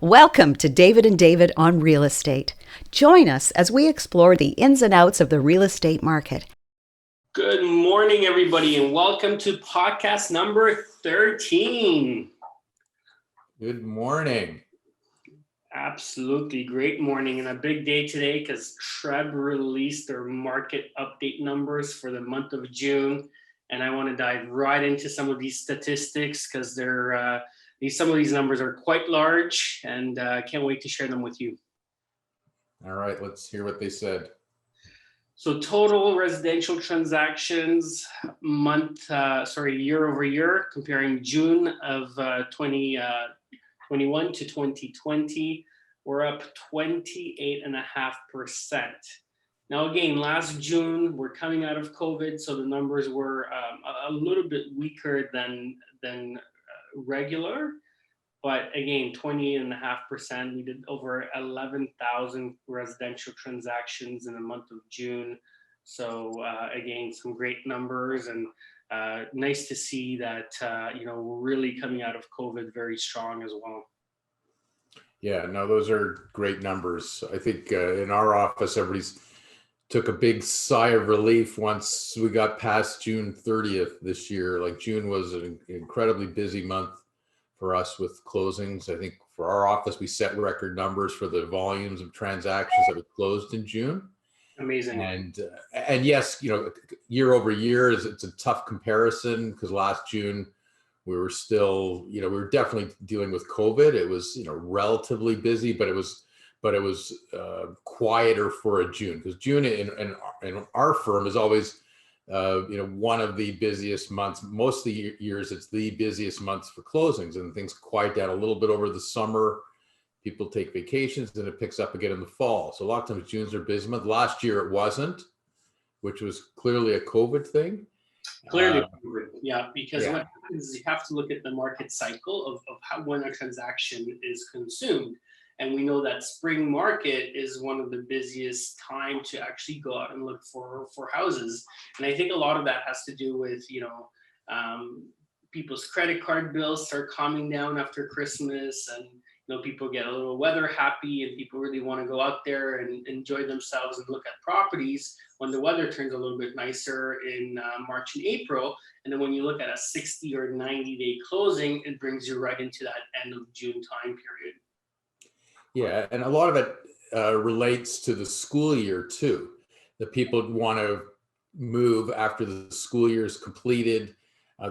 Welcome to David and David on Real Estate. Join us as we explore the ins and outs of the real estate market. Good morning, everybody, and welcome to podcast number 13. Good morning. Absolutely great morning and a big day today because Shreb released their market update numbers for the month of June. And I want to dive right into some of these statistics because some of these numbers are quite large, and I can't wait to share them with you. All right, let's hear what they said. So total residential transactions year over year, comparing June of 2021 to 2020, we're up 28.5%. Now again, last June, we're coming out of COVID, so the numbers were a little bit weaker than regular. But again, 28.5%. We did over 11,000 residential transactions in the month of June. So again, some great numbers, and nice to see that we're really coming out of COVID very strong as well. Yeah, no, those are great numbers. I think in our office, everybody's took a big sigh of relief once we got past June 30th this year. Like June was an incredibly busy month for us with closings. I think for our office, we set record numbers for the volumes of transactions that were closed in June. Amazing. And yes, year over year it's a tough comparison because last June we were still, we were definitely dealing with COVID. It was, relatively busy, but it was quieter for a June, because June in our firm is always one of the busiest months. Most of the years it's the busiest months for closings, and things quiet down a little bit over the summer. People take vacations, and it picks up again in the fall. So a lot of times June's are busy month. Last year it wasn't, which was clearly a COVID thing. Clearly, yeah, because what happens is you have to look at the market cycle of how, when a transaction is consumed. And we know that spring market is one of the busiest time to actually go out and look for houses. And I think a lot of that has to do with, people's credit card bills start calming down after Christmas, and people get a little weather happy, and people really want to go out there and enjoy themselves and look at properties when the weather turns a little bit nicer in March and April. And then when you look at a 60 or 90-day closing, it brings you right into that end of June time period. Yeah, and a lot of it relates to the school year too. The people want to move after the school year is completed.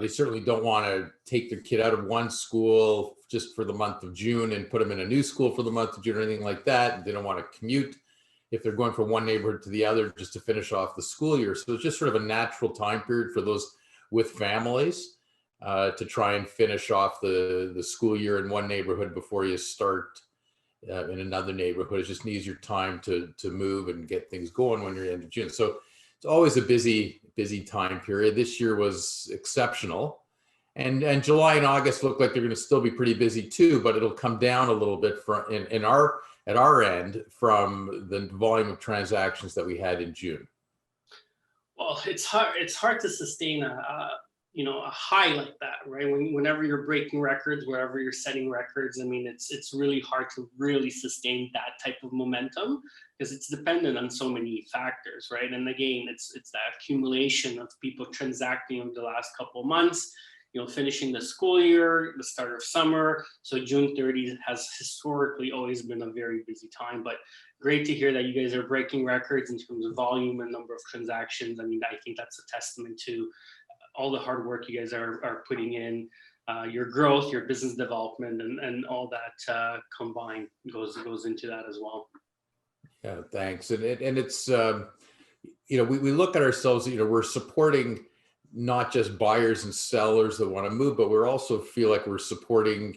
They certainly don't want to take their kid out of one school just for the month of June and put them in a new school for the month of June or anything like that. They don't want to commute if they're going from one neighborhood to the other just to finish off the school year. So it's just sort of a natural time period for those with families to try and finish off the school year in one neighborhood before you start in another neighborhood. It's just an easier time to move and get things going when you're end of June. So it's always a busy time period. This year was exceptional, and July and August look like they're going to still be pretty busy too, but it'll come down a little bit at our end from the volume of transactions that we had in June. Well, it's hard to sustain a high like that, right? Whenever you're breaking records, wherever you're setting records, I mean, it's really hard to really sustain that type of momentum because it's dependent on so many factors, right? And again, it's that accumulation of people transacting over the last couple of months, finishing the school year, the start of summer. So June 30th has historically always been a very busy time, but great to hear that you guys are breaking records in terms of volume and number of transactions. I mean, I think that's a testament to all the hard work you guys are putting in, your growth, your business development, and all that combined goes into that as well. Yeah, thanks. And it's, we look at ourselves, we're supporting not just buyers and sellers that want to move, but we're also feel like we're supporting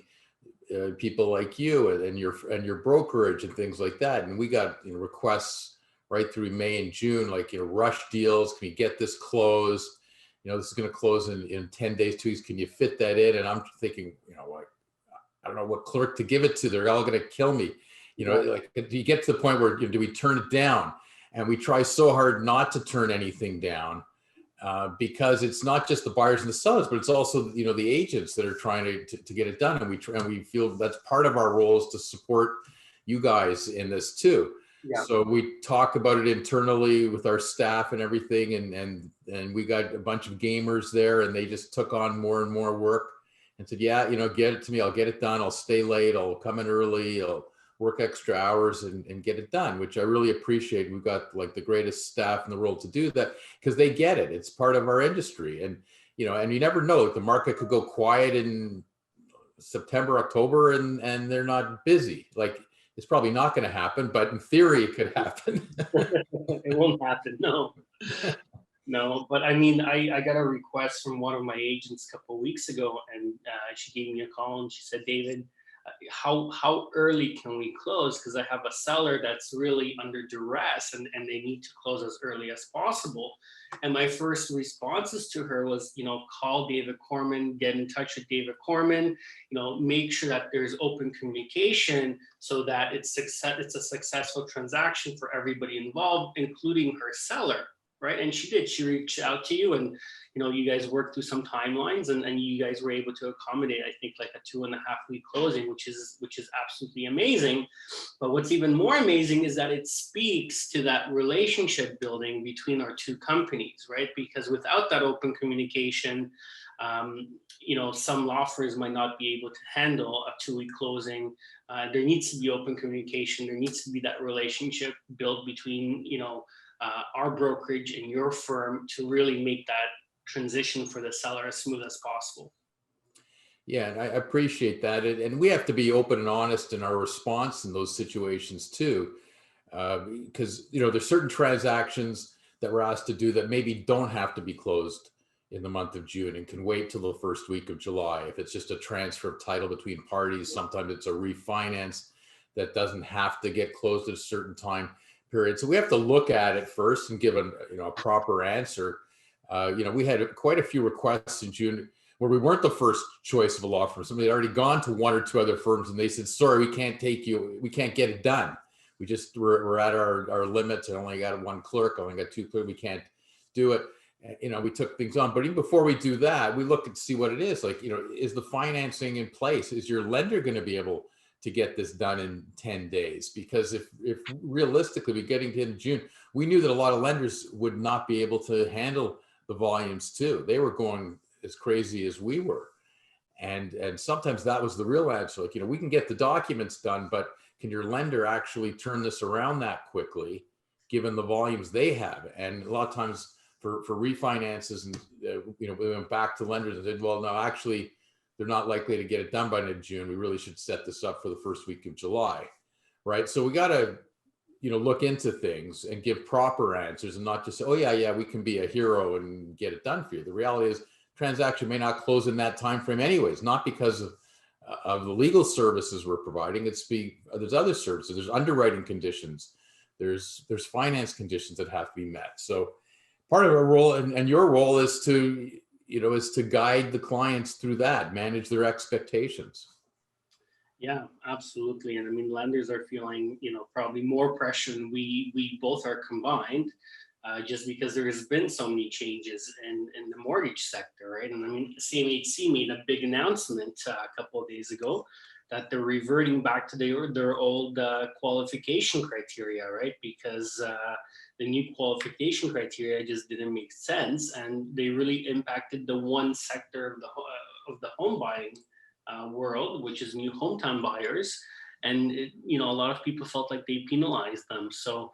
people like you and your brokerage and things like that. And we got requests right through May and June, like, rush deals. Can we get this closed? This is going to close in 10 days, 2 weeks. Can you fit that in? And I'm thinking, I don't know what clerk to give it to. They're all going to kill me. Like, you get to the point where do we turn it down? And we try so hard not to turn anything down. because it's not just the buyers and the sellers, but it's also, you know, the agents that are trying to get it done. And we feel that's part of our role is to support you guys in this too. Yeah. So we talk about it internally with our staff and everything. And we got a bunch of gamers there, and they just took on more and more work and said, yeah, you know, get it to me. I'll get it done. I'll stay late. I'll come in early. I'll work extra hours and get it done, which I really appreciate. We've got like the greatest staff in the world to do that because they get it. It's part of our industry. And, you know, and you never know, the market could go quiet in September, October, and they're not busy. Like, it's probably not going to happen, but in theory it could happen. It won't happen. No. No, but I mean, I got a request from one of my agents a couple of weeks ago, and she gave me a call and she said, David, how early can we close? Because I have a seller that's really under duress, and they need to close as early as possible. And my first responses to her was, you know, call David Korman, get in touch with David Korman, you know, make sure that there's open communication so that it's a successful transaction for everybody involved, including her seller. Right. And she did. She reached out to you, and, you know, you guys worked through some timelines, and you guys were able to accommodate, I think, like a 2.5 week closing, which is absolutely amazing. But what's even more amazing is that it speaks to that relationship building between our two companies. Right. Because without that open communication, you know, some law firms might not be able to handle a 2-week closing. There needs to be open communication. There needs to be that relationship built between, you know, our brokerage and your firm to really make that transition for the seller as smooth as possible. Yeah, and I appreciate that. And we have to be open and honest in our response in those situations too, because, you know, there's certain transactions that we're asked to do that maybe don't have to be closed in the month of June and can wait till the first week of July. If it's just a transfer of title between parties, sometimes it's a refinance that doesn't have to get closed at a certain time period. So we have to look at it first and give a proper answer. You know, we had quite a few requests in June where we weren't the first choice of a law firm. Somebody had already gone to 1 or 2 other firms, and they said, sorry, we can't take you. We can't get it done. We're at our limits. I only got 1 clerk. I only got 2 clerks. We can't do it. You know, we took things on. But even before we do that, we look and see what it is. Like, you know, is the financing in place? Is your lender going to be able to get this done in 10 days? Because if realistically we're getting to June, we knew that a lot of lenders would not be able to handle the volumes too. They were going as crazy as we were. And sometimes that was the real answer. Like, you know, we can get the documents done, but can your lender actually turn this around that quickly, given the volumes they have? And a lot of times for refinances, and you know, we went back to lenders and said, well, no, actually, they're not likely to get it done by mid-June. We really should set this up for the first week of July, right? So we got to, you know, look into things and give proper answers and not just say, oh yeah, we can be a hero and get it done for you. The reality is, transaction may not close in that time frame anyways, not because of the legal services we're providing. There's other services. There's underwriting conditions. There's finance conditions that have to be met. So part of our role and your role is to guide the clients through that, manage their expectations. Yeah, absolutely. And I mean, lenders are feeling, you know, probably more pressure than we both are combined, just because there has been so many changes in the mortgage sector, right? And I mean, CMHC made a big announcement a couple of days ago that they're reverting back to their old qualification criteria, right? Because the new qualification criteria just didn't make sense, and they really impacted the one sector of the home buying world, which is new hometown buyers. And you know, a lot of people felt like they penalized them. So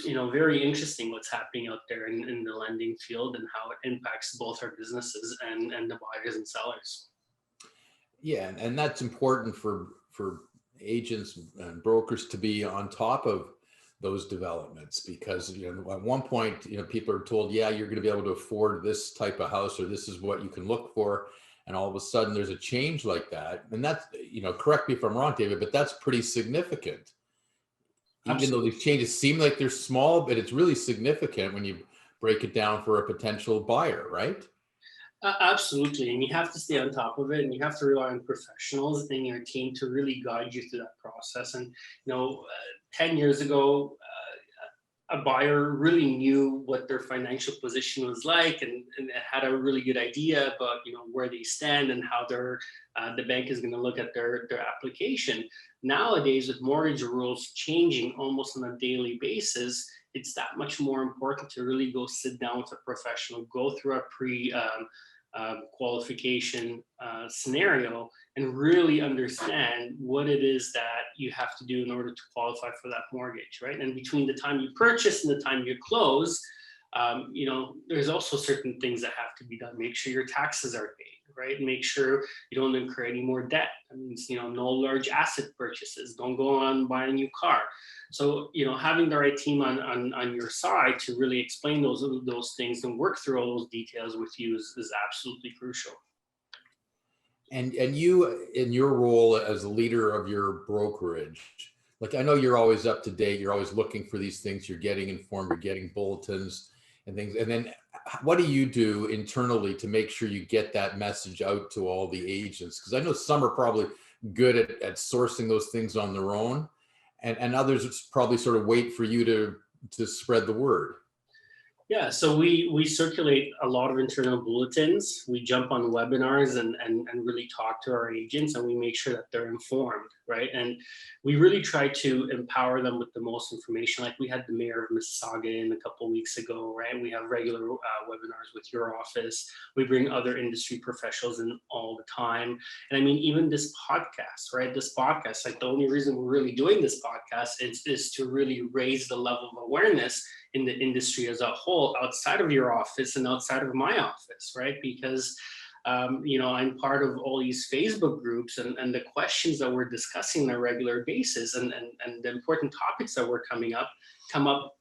you know, very interesting what's happening out there in the lending field and how it impacts both our businesses and the buyers and sellers. Yeah, and that's important for agents and brokers to be on top of those developments, because, you know, at one point, you know, people are told, yeah, you're going to be able to afford this type of house, or this is what you can look for, and all of a sudden there's a change like that. And that's, you know, correct me if I'm wrong, David, but that's pretty significant. Absolutely. Even though these changes seem like they're small, but it's really significant when you break it down for a potential buyer, right? Absolutely. And you have to stay on top of it, and you have to rely on professionals in your team to really guide you through that process. And, you know, 10 years ago, a buyer really knew what their financial position was like, and had a really good idea about, you know, where they stand and how the bank is going to look at their application. Nowadays, with mortgage rules changing almost on a daily basis, it's that much more important to really go sit down with a professional, go through a qualification scenario, and really understand what it is that you have to do in order to qualify for that mortgage, right? And between the time you purchase and the time you close, you know, there's also certain things that have to be done. Make sure your taxes are paid, right? Make sure you don't incur any more debt. That means, you know, no large asset purchases. Don't go on and buy a new car. So, you know, having the right team on your side to really explain those things and work through all those details with you is absolutely crucial. And you, in your role as a leader of your brokerage, like, I know you're always up to date, you're always looking for these things, you're getting informed, you're getting bulletins and things. And then what do you do internally to make sure you get that message out to all the agents? Because I know some are probably good at sourcing those things on their own, and others probably sort of wait for you to spread the word. Yeah, so we circulate a lot of internal bulletins. We jump on webinars and really talk to our agents, and we make sure that they're informed, right? And we really try to empower them with the most information. Like, we had the mayor of Mississauga in a couple of weeks ago, right? We have regular webinars with your office. We bring other industry professionals in all the time. And I mean, even this podcast, right? This podcast, like, the only reason we're really doing this podcast is to really raise the level of awareness in the industry as a whole, outside of your office and outside of my office, right? Because you know, I'm part of all these Facebook groups, and the questions that we're discussing on a regular basis, and the important topics that were come up,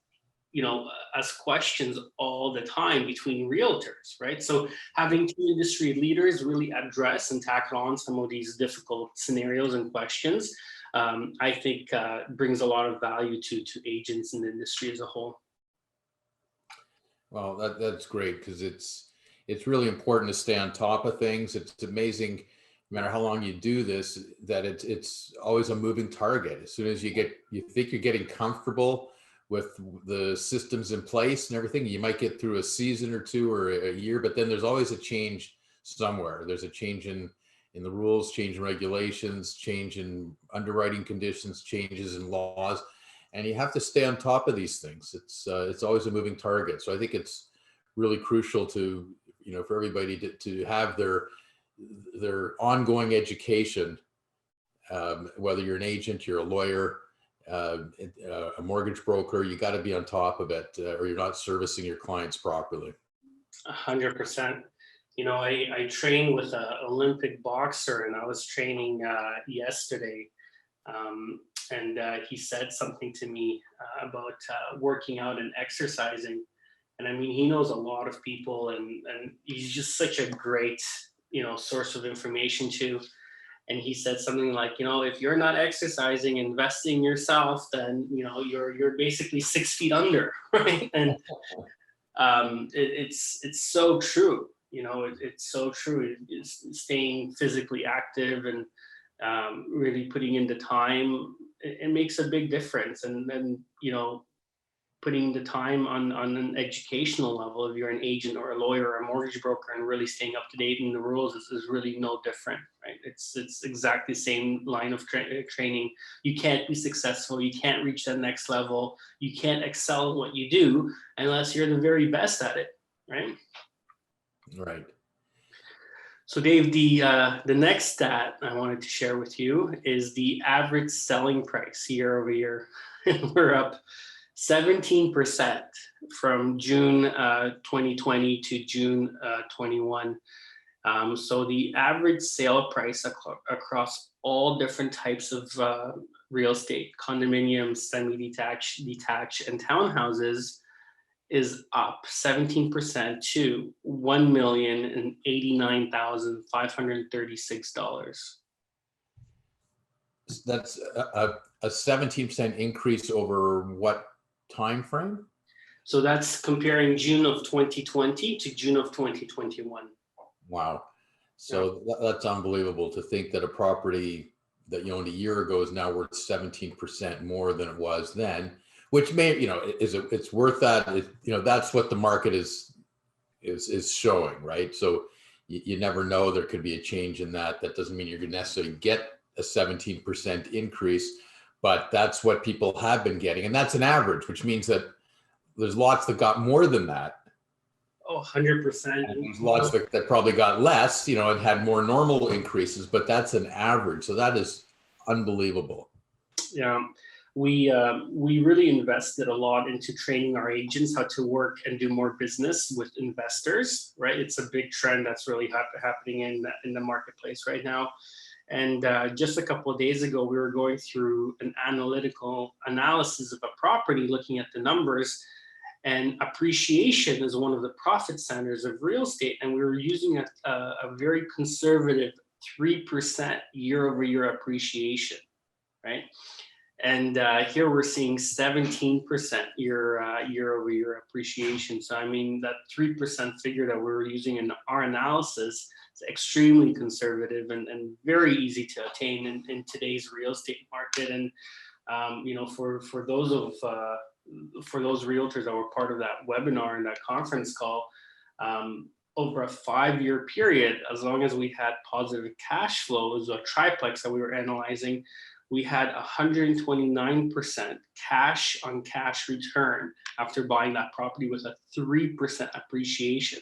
you know, as questions all the time between realtors, right? So having two industry leaders really address and tackle on some of these difficult scenarios and questions, I think brings a lot of value to agents in the industry as a whole. Well, that's great, because it's really important to stay on top of things. It's amazing, no matter how long you do this, that it's always a moving target. As soon as you think you're getting comfortable with the systems in place and everything, you might get through a season or two or a year, but then there's always a change somewhere. There's a change in the rules, change in regulations, change in underwriting conditions, changes in laws. And you have to stay on top of these things. It's always a moving target. So I think it's really crucial to, you know, for everybody to have their ongoing education, whether you're an agent, you're a lawyer, a mortgage broker, you got to be on top of it, or you're not servicing your clients properly. 100%. You know, I train with an Olympic boxer, and I was training yesterday. And he said something to me about working out and exercising. And I mean, he knows a lot of people, and he's just such a great, you know, source of information too. And he said something like, you know, if you're not exercising, investing in yourself, then, you know, you're basically 6 feet under, right? And it's so true. You know, it's so true. It's staying physically active and really putting in the time, it makes a big difference. And then, you know, putting the time on an educational level, if you're an agent or a lawyer or a mortgage broker, and really staying up to date in the rules is really no different, right? It's exactly the same line of training. You can't be successful, you can't reach that next level, you can't excel in what you do unless you're the very best at it, right? Right. So Dave, the next stat I wanted to share with you is the average selling price year over year. We're up 17% from June 2020 to June 21. So the average sale price across all different types of real estate, condominiums, semi-detached, detached, and townhouses, is up 17% to $1,089,536. That's a 17% increase over what time frame? So that's comparing June of 2020 to June of 2021. Wow. So that's unbelievable to think that a property that you owned a year ago is now worth 17% more than it was then. which may, it's worth that. That's what the market is showing, right? So you never know, there could be a change in that. That doesn't mean you're going to necessarily get a 17% increase, but that's what people have been getting. And that's an average, which means that there's lots that got more than that. Oh, 100%. And there's lots that probably got less, and had more normal increases, but that's an average. So that is unbelievable. Yeah, we really invested a lot into training our agents how to work and do more business with investors, right? It's a big trend that's really happening in the marketplace right now. And just a couple of days ago, we were going through an analytical analysis of a property, looking at the numbers. And appreciation is one of the profit centers of real estate. And we were using a very conservative 3% year-over-year appreciation, right? And here we're seeing 17% year-over-year appreciation. So I mean, that 3% figure that we were using in our analysis is extremely conservative and very easy to attain in today's real estate market. And for those realtors that were part of that webinar and that conference call, over a 5-year period, as long as we had positive cash flows, a triplex that we were analyzing, we had 129% cash on cash return after buying that property with a 3% appreciation.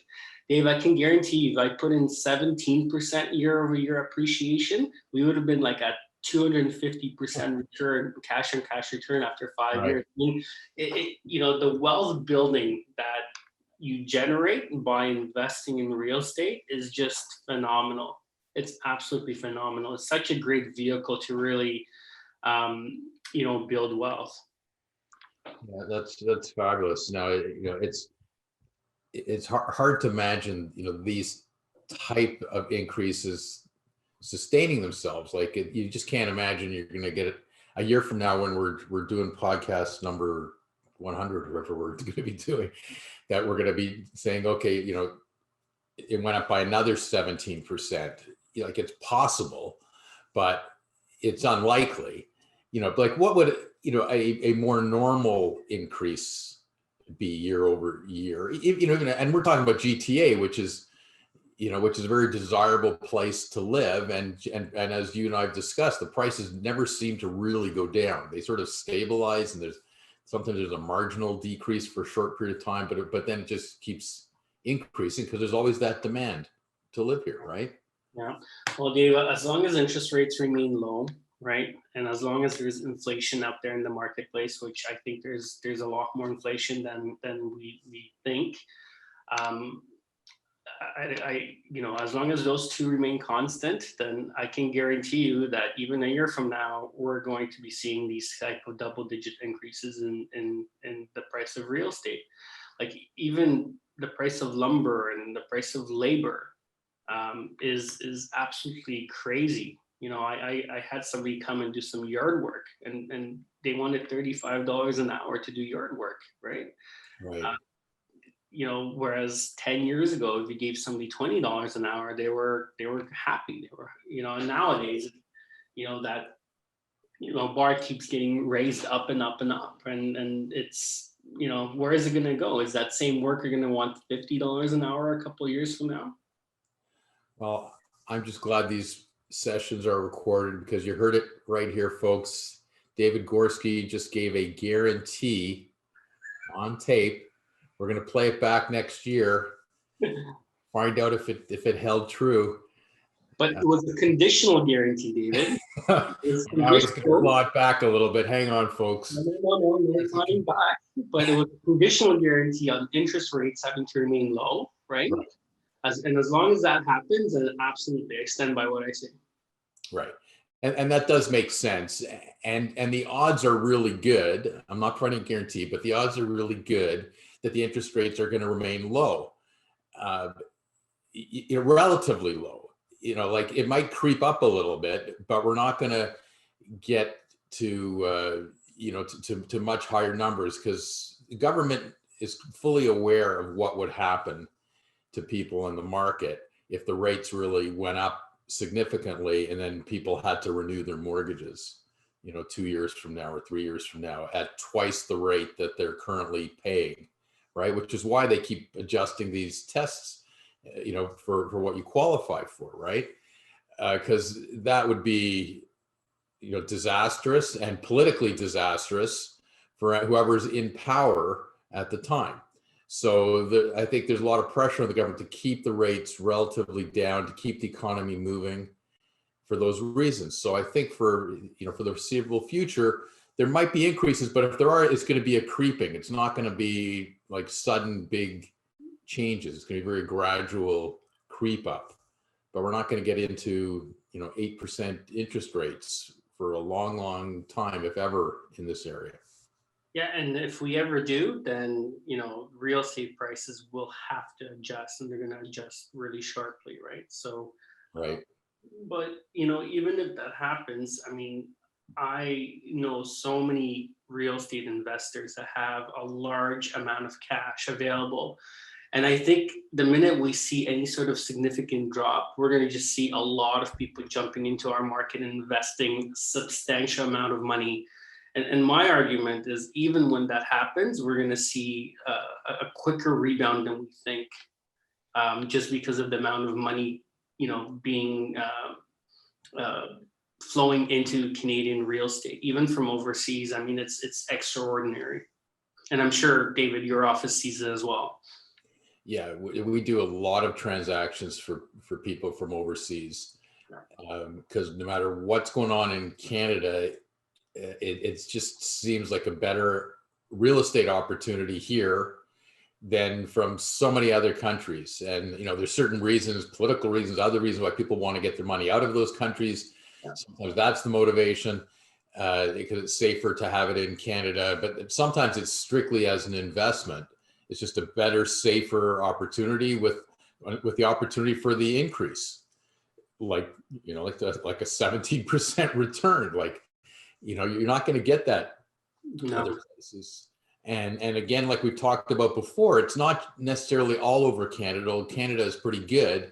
Dave, I can guarantee you, if I put in 17% year-over-year appreciation, we would have been like at 250% return, cash on cash return after 5 years. I mean, the wealth building that you generate by investing in real estate is just phenomenal. It's absolutely phenomenal. It's such a great vehicle to really, build wealth. Yeah, that's fabulous. Now, it's hard to imagine, these type of increases sustaining themselves. Like you just can't imagine you're going to get it a year from now when we're doing podcast number 100, whatever we're going to be doing, that we're going to be saying, okay, it went up by another 17%. Like it's possible, but it's unlikely. Like what would a more normal increase be year over year? And we're talking about GTA, which is a very desirable place to live, and as you and I've discussed, the prices never seem to really go down. They sort of stabilize, and sometimes there's a marginal decrease for a short period of time, but then it just keeps increasing because there's always that demand to live here, right? Yeah. Well, Dave, as long as interest rates remain low, right, and as long as there's inflation out there in the marketplace, which I think there's a lot more inflation than we think. As long as those two remain constant, then I can guarantee you that even a year from now, we're going to be seeing these type of double-digit increases in the price of real estate. Like even the price of lumber and the price of labor is absolutely crazy. I had somebody come and do some yard work, and they wanted $35 an hour to do yard work, right? Right. Whereas 10 years ago, if you gave somebody $20 an hour, they were happy. They were, and nowadays, that bar keeps getting raised up and up and up, and it's, where is it going to go? Is that same worker going to want $50 an hour a couple of years from now? Well, I'm just glad these sessions are recorded, because you heard it right here, folks. David Gorski just gave a guarantee on tape. We're going to play it back next year, find out if it held true. But it was a conditional guarantee, David. I was going to claw it back a little bit. Hang on, folks. No, you're flying back. But it was a conditional guarantee on interest rates having to remain low, right? As long as that happens, then absolutely, I stand by what I say. Right. And that does make sense. And the odds are really good. I'm not trying to guarantee, but the odds are really good that the interest rates are going to remain low, relatively low. Like it might creep up a little bit, but we're not going to get to much higher numbers, because the government is fully aware of what would happen to people in the market if the rates really went up significantly and then people had to renew their mortgages. 2 years from now or 3 years from now at twice the rate that they're currently paying, right? Which is why they keep adjusting these tests, for what you qualify for, right? Because that would be, disastrous and politically disastrous for whoever's in power at the time. So I think there's a lot of pressure on the government to keep the rates relatively down, to keep the economy moving for those reasons. So I think for the foreseeable future, there might be increases, but if there are, it's going to be a creeping. It's not going to be like sudden big changes. It's going to be very gradual creep up, but we're not going to get into 8% interest rates for a long, long time, if ever, in this area. Yeah, and if we ever do, then real estate prices will have to adjust, and they're going to adjust really sharply, right? So, right. But even if that happens, I mean, I know so many real estate investors that have a large amount of cash available. And I think the minute we see any sort of significant drop, we're going to just see a lot of people jumping into our market and investing substantial amount of money. And my argument is, even when that happens, we're going to see a quicker rebound than we think, just because of the amount of money, being flowing into Canadian real estate, even from overseas. I mean, it's extraordinary. And I'm sure, David, your office sees it as well. Yeah, we do a lot of transactions for people from overseas, because no matter what's going on in Canada, it just seems like a better real estate opportunity here than from so many other countries. And there's certain reasons, political reasons, other reasons why people want to get their money out of those countries. Yeah. Sometimes that's the motivation, because it's safer to have it in Canada. But sometimes it's strictly as an investment. It's just a better, safer opportunity with the opportunity for the increase, like a 17% return. Like, you're not going to get that in other places. And again, like we've talked about before, it's not necessarily all over Canada. Canada is pretty good,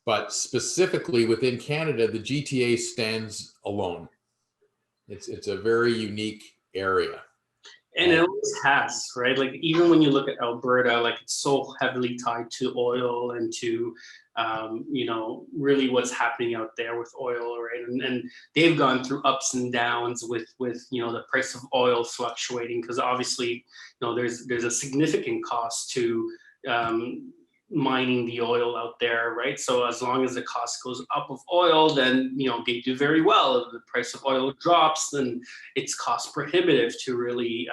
but specifically within Canada, the GTA stands alone. It's a very unique area. And it always has, right? Like, even when you look at Alberta, like, it's so heavily tied to oil and to, really what's happening out there with oil, right? And they've gone through ups and downs with the price of oil fluctuating, because obviously, there's a significant cost to mining the oil out there, right? So as long as the cost goes up of oil, then they do very well. If the price of oil drops, then it's cost prohibitive to really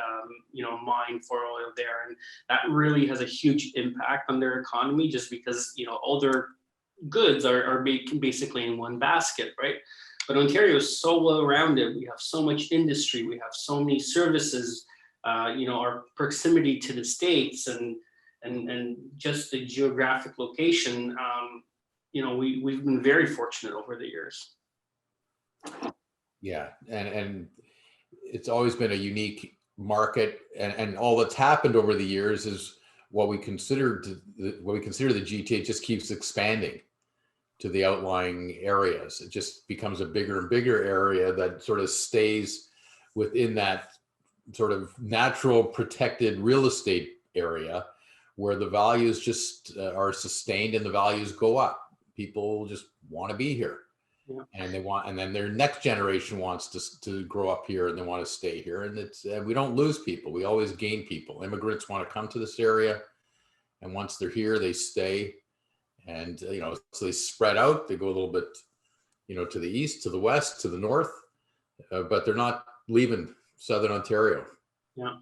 mine for oil there, and that really has a huge impact on their economy, just because all their goods are basically in one basket, right? But Ontario is so well rounded. We have so much industry, we have so many services, our proximity to the States, and just the geographic location, we've been very fortunate over the years. Yeah, and it's always been a unique market, and all that's happened over the years is what we consider the GTA just keeps expanding to the outlying areas. It just becomes a bigger and bigger area that sort of stays within that sort of natural protected real estate area, where the values just are sustained and the values go up. People just want to be here. Yeah. And then their next generation wants to grow up here, and they want to stay here. And we don't lose people. We always gain people. Immigrants want to come to this area, and once they're here, they stay. And so they spread out. They go a little bit, to the east, to the west, to the north, but they're not leaving Southern Ontario. Yeah.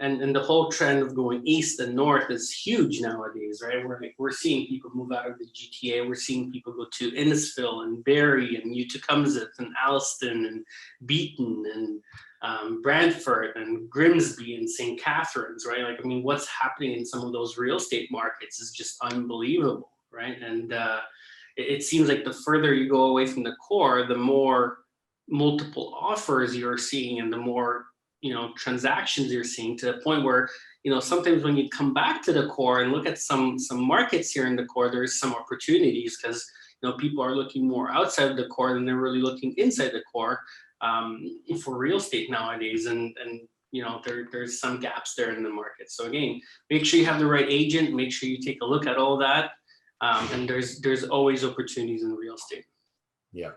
And the whole trend of going east and north is huge nowadays, right? We're seeing people move out of the GTA. We're seeing people go to Innisfil and Barrie and Uticumsett and Alliston and Beaton and Brantford and Grimsby and St. Catharines, right? Like, I mean, what's happening in some of those real estate markets is just unbelievable, right? And it seems like the further you go away from the core, the more multiple offers you're seeing, and the more transactions you're seeing, to the point where sometimes when you come back to the core and look at some markets here in the core, there's some opportunities, because people are looking more outside of the core than they're really looking inside the core. for real estate nowadays, and you know, there's some gaps there in the market. So again, make sure you have the right agent, make sure you take a look at all that, and there's always opportunities in real estate. Yeah.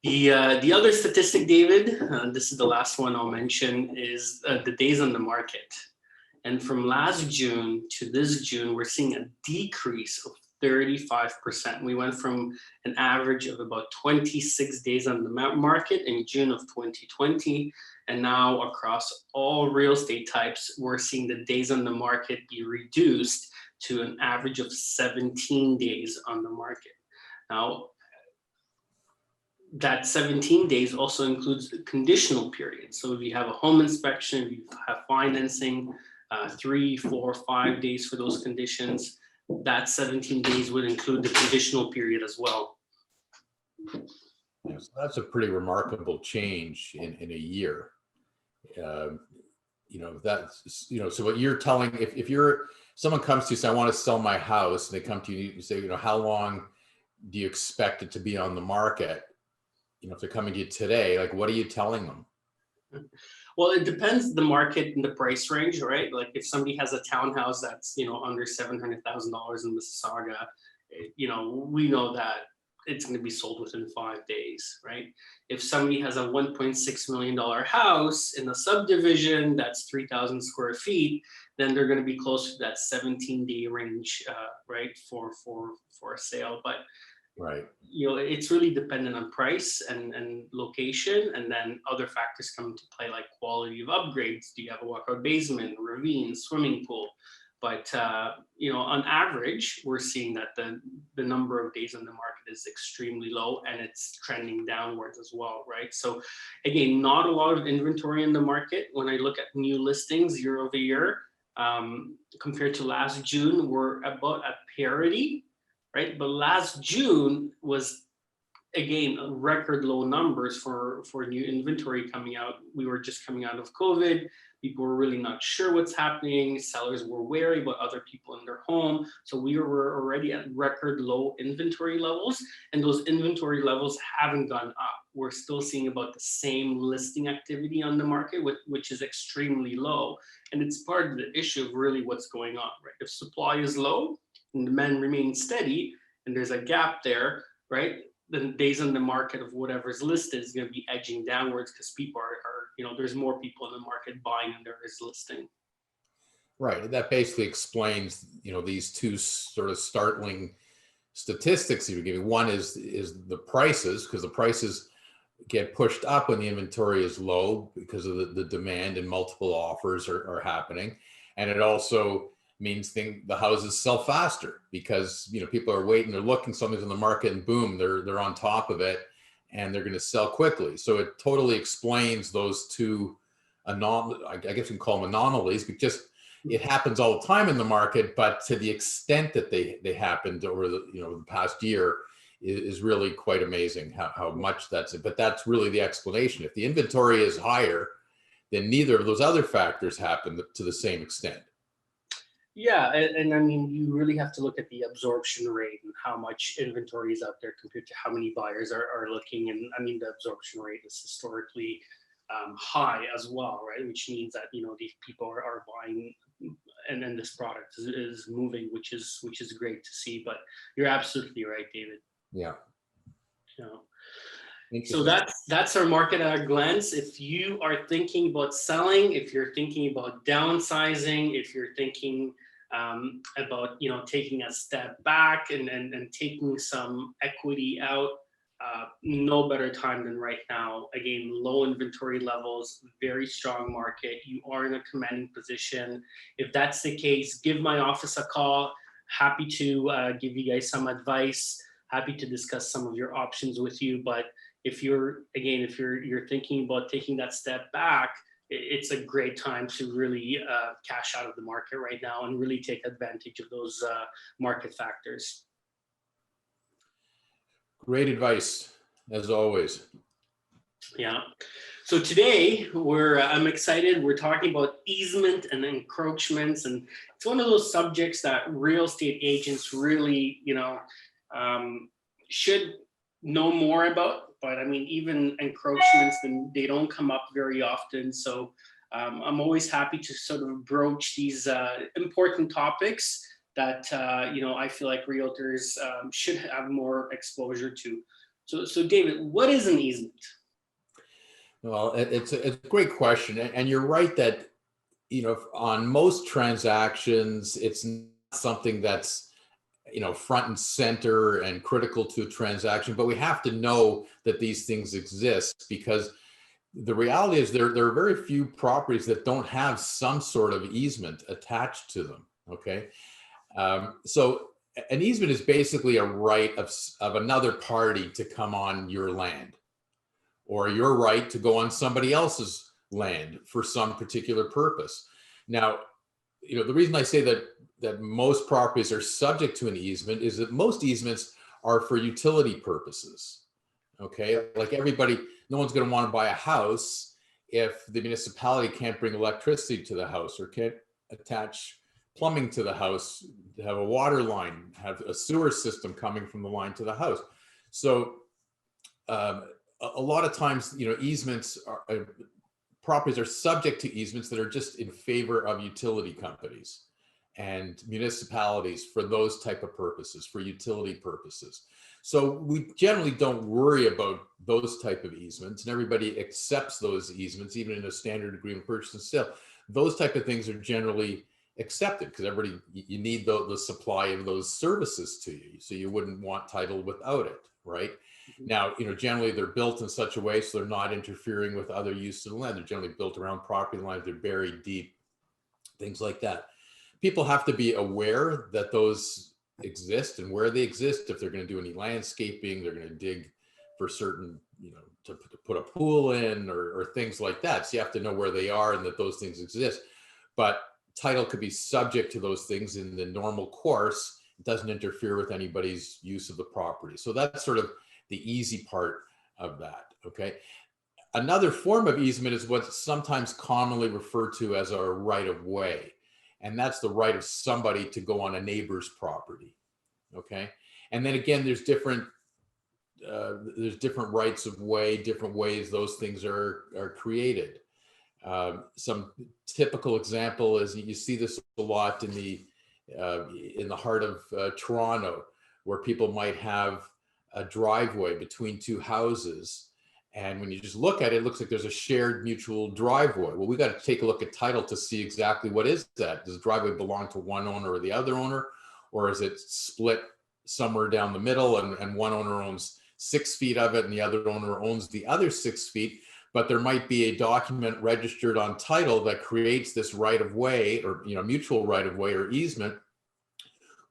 The other statistic, David, this is the last one I'll mention, is the days on the market. And from last June to this June, we're seeing a decrease of 35%. We went from an average of about 26 days on the market in June of 2020. And now across all real estate types, we're seeing the days on the market be reduced to an average of 17 days on the market. Now, that 17 days also includes conditional periods. So if you have a home inspection, if you have financing, 3, 4, 5 days for those conditions, that 17 days would include the conditional period as well. Yeah, so that's a pretty remarkable change in a year. You know, that's, you know, so what you're telling, if someone comes to you and says, I want to sell my house, and they come to you and say, you know, how long do you expect it to be on the market? You know, if they're coming to you today, like, what are you telling them? Well, it depends the market and the price range, right? Like if somebody has a townhouse that's, you know, under $700,000 in Mississauga, you know, we know that it's going to be sold within 5 days, right? If somebody has a $1.6 million house in a subdivision that's 3,000 square feet, then they're going to be close to that 17-day range, right, for a sale. But right, you know, it's really dependent on price and location, and then other factors come into play like quality of upgrades. Do you have a walkout basement, ravine, swimming pool? But you know, on average, we're seeing that the number of days on the market is extremely low, and it's trending downwards as well, right? So again, not a lot of inventory in the market. When I look at new listings year over year, compared to last June, we're about at parity, right? But last June was, again, record low numbers for new inventory coming out. We were just coming out of COVID. People were really not sure what's happening. Sellers were wary about other people in their home. So we were already at record low inventory levels, and those inventory levels haven't gone up. We're still seeing about the same listing activity on the market, which is extremely low. And it's part of the issue of really what's going on, right? If supply is low and demand remains steady, and there's a gap there, right? The days on the market of whatever's listed is going to be edging downwards because people are, you know, there's more people in the market buying than there is listing. right. That basically explains, you know, these two sort of startling statistics you're giving. One is the prices, because the prices get pushed up when the inventory is low because of the demand, and multiple offers are happening. And it also means the houses sell faster because, you know, people are waiting, they're looking, something's in the market, and boom, they're on top of it, and they're going to sell quickly. So it totally explains those two I guess you can call them anomalies, but just it happens all the time in the market, but to the extent that they happened over the past year is really quite amazing how much that's it. But that's really the explanation. If the inventory is higher, then neither of those other factors happen to the same extent. Yeah, and I mean, you really have to look at the absorption rate and how much inventory is out there compared to how many buyers are looking. And I mean, the absorption rate is historically high as well, right? Which means that, you know, these people are buying, and then this product is moving, which is great to see. But you're absolutely right, David. Yeah. So that's our market at a glance. If you are thinking about selling, if you're thinking about downsizing, if you're thinking about, you know, taking a step back and taking some equity out, no better time than right now. Again, low inventory levels, very strong market. You are in a commanding position. If that's the case, give my office a call. Happy to give you guys some advice. Happy to discuss some of your options with you. But if you're thinking about taking that step back, it's a great time to really cash out of the market right now and really take advantage of those market factors. Great advice, as always. Yeah. So today I'm excited. We're talking about easement and encroachments, and it's one of those subjects that real estate agents really, should know more about. but I mean, even encroachments, then they don't come up very often. So I'm always happy to sort of broach these important topics that I feel like realtors should have more exposure to. So David, what is an easement? Well, it's a great question, and you're right that on most transactions, it's not something that's front and center and critical to a transaction, but we have to know that these things exist, because the reality is there are very few properties that don't have some sort of easement attached to them. Okay. So an easement is basically a right of another party to come on your land, or your right to go on somebody else's land for some particular purpose. Now, the reason I say that most properties are subject to an easement is that most easements are for utility purposes. Okay, like everybody, no one's going to want to buy a house if the municipality can't bring electricity to the house, or can't attach plumbing to the house, have a water line, have a sewer system coming from the line to the house. So a lot of times, easements properties are subject to easements that are just in favor of utility companies and municipalities for those type of purposes, for utility purposes. So we generally don't worry about those type of easements, and everybody accepts those easements, even in a standard agreement purchase and sale. Those type of things are generally accepted because you need the supply of those services to you, so you wouldn't want title without it, right? Now, generally they're built in such a way so they're not interfering with other use of the land. They're generally built around property lines, they're buried deep, things like that. People have to be aware that those exist and where they exist. If they're going to do any landscaping, they're going to dig for certain, to put a pool in or things like that. So you have to know where they are and that those things exist. But title could be subject to those things in the normal course. It doesn't interfere with anybody's use of the property. So that's sort of the easy part of that. Okay. Another form of easement is what's sometimes commonly referred to as a right of way. And that's the right of somebody to go on a neighbor's property. Okay. And then again, there's different rights of way, different ways those things are created. Some typical example is you see this a lot in the heart of Toronto, where people might have a driveway between two houses. And when you just look at it, it looks like there's a shared mutual driveway. Well, we got to take a look at title to see exactly what is that. Does the driveway belong to one owner or the other owner? Or is it split somewhere down the middle and one owner owns 6 feet of it and the other owner owns the other 6 feet? But there might be a document registered on title that creates this right of way, or mutual right of way or easement,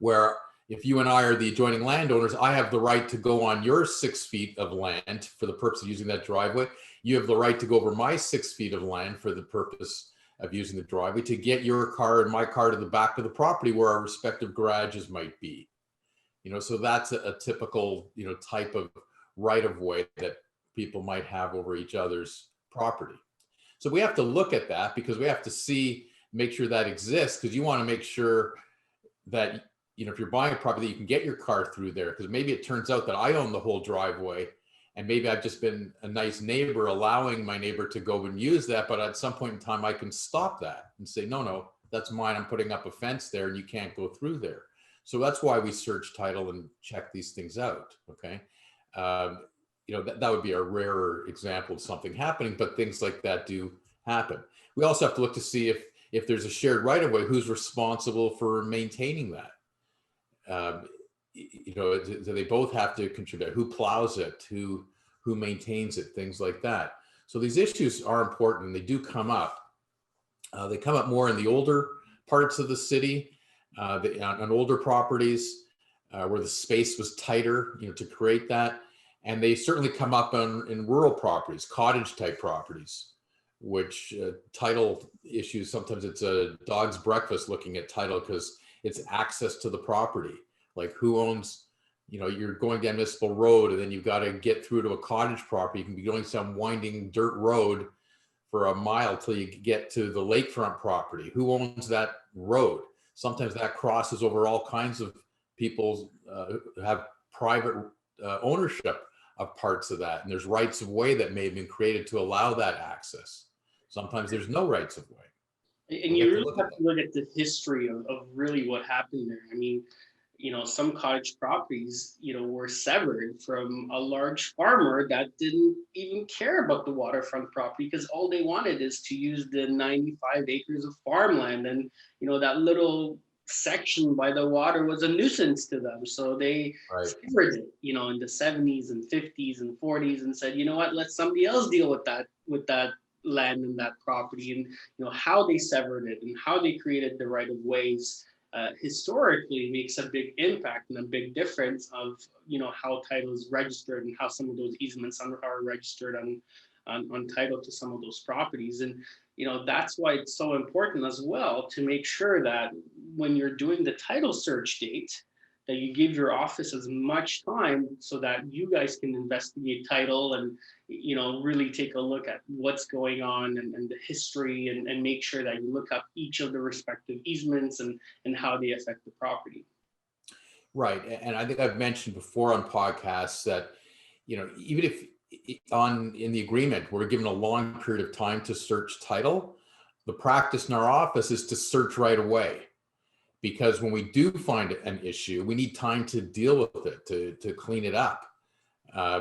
where if you and I are the adjoining landowners, I have the right to go on your 6 feet of land for the purpose of using that driveway. You have the right to go over my 6 feet of land for the purpose of using the driveway, to get your car and my car to the back of the property where our respective garages might be. So that's a typical, type of right of way that people might have over each other's property. So we have to look at that, because we have to make sure that exists, because you want to make sure that, if you're buying a property, you can get your car through there, because maybe it turns out that I own the whole driveway, and maybe I've just been a nice neighbor allowing my neighbor to go and use that. But at some point in time, I can stop that and say, no, that's mine. I'm putting up a fence there and you can't go through there. So that's why we search title and check these things out. Okay. That would be a rarer example of something happening, but things like that do happen. We also have to look to see if there's a shared right of way, who's responsible for maintaining that. Do they both have to contribute? Who plows it? Who maintains it? Things like that. So these issues are important, and they do come up. They come up more in the older parts of the city, on older properties where the space was tighter, to create that. And they certainly come up in rural properties, cottage type properties, which title issues, sometimes it's a dog's breakfast looking at title, because it's access to the property. Like who owns, you're going down Municipal Road and then you've got to get through to a cottage property. You can be going some winding dirt road for a mile till you get to the lakefront property. Who owns that road? Sometimes that crosses over all kinds of people who have private ownership of parts of that. And there's rights of way that may have been created to allow that access. Sometimes there's no rights of way. And you really have to look at the history of really what happened there. I mean, some cottage properties, were severed from a large farmer that didn't even care about the waterfront property because all they wanted is to use the 95 acres of farmland. And, that little section by the water was a nuisance to them. So they severed it, in the 70s and 50s and 40s and said, you know what, let somebody else deal with that land and that property. And, how they severed it and how they created the right of ways historically makes a big impact and a big difference of how title is registered and how some of those easements are registered on title to some of those properties. And that's why it's so important as well to make sure that when you're doing the title search date, that you give your office as much time so that you guys can investigate title and really take a look at what's going on and the history and make sure that you look up each of the respective easements and how they affect the property. Right. And I think I've mentioned before on podcasts that, even if in the agreement, we're given a long period of time to search title, the practice in our office is to search right away. Because when we do find an issue, we need time to deal with it, to clean it up.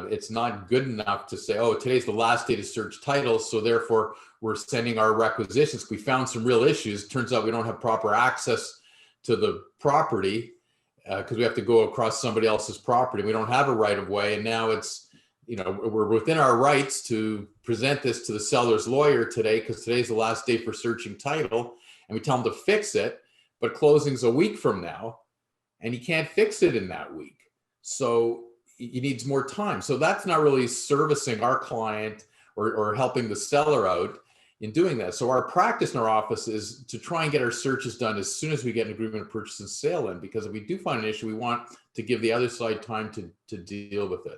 It's not good enough to say, oh, today's the last day to search titles, so therefore we're sending our requisitions. We found some real issues. Turns out we don't have proper access to the property because we have to go across somebody else's property. We don't have a right of way, and now it's, we're within our rights to present this to the seller's lawyer today because today's the last day for searching title, and we tell them to fix it. But closing's a week from now, and you can't fix it in that week. So he needs more time. So that's not really servicing our client or helping the seller out in doing that. So our practice in our office is to try and get our searches done as soon as we get an agreement of purchase and sale in, because if we do find an issue, we want to give the other side time to deal with it.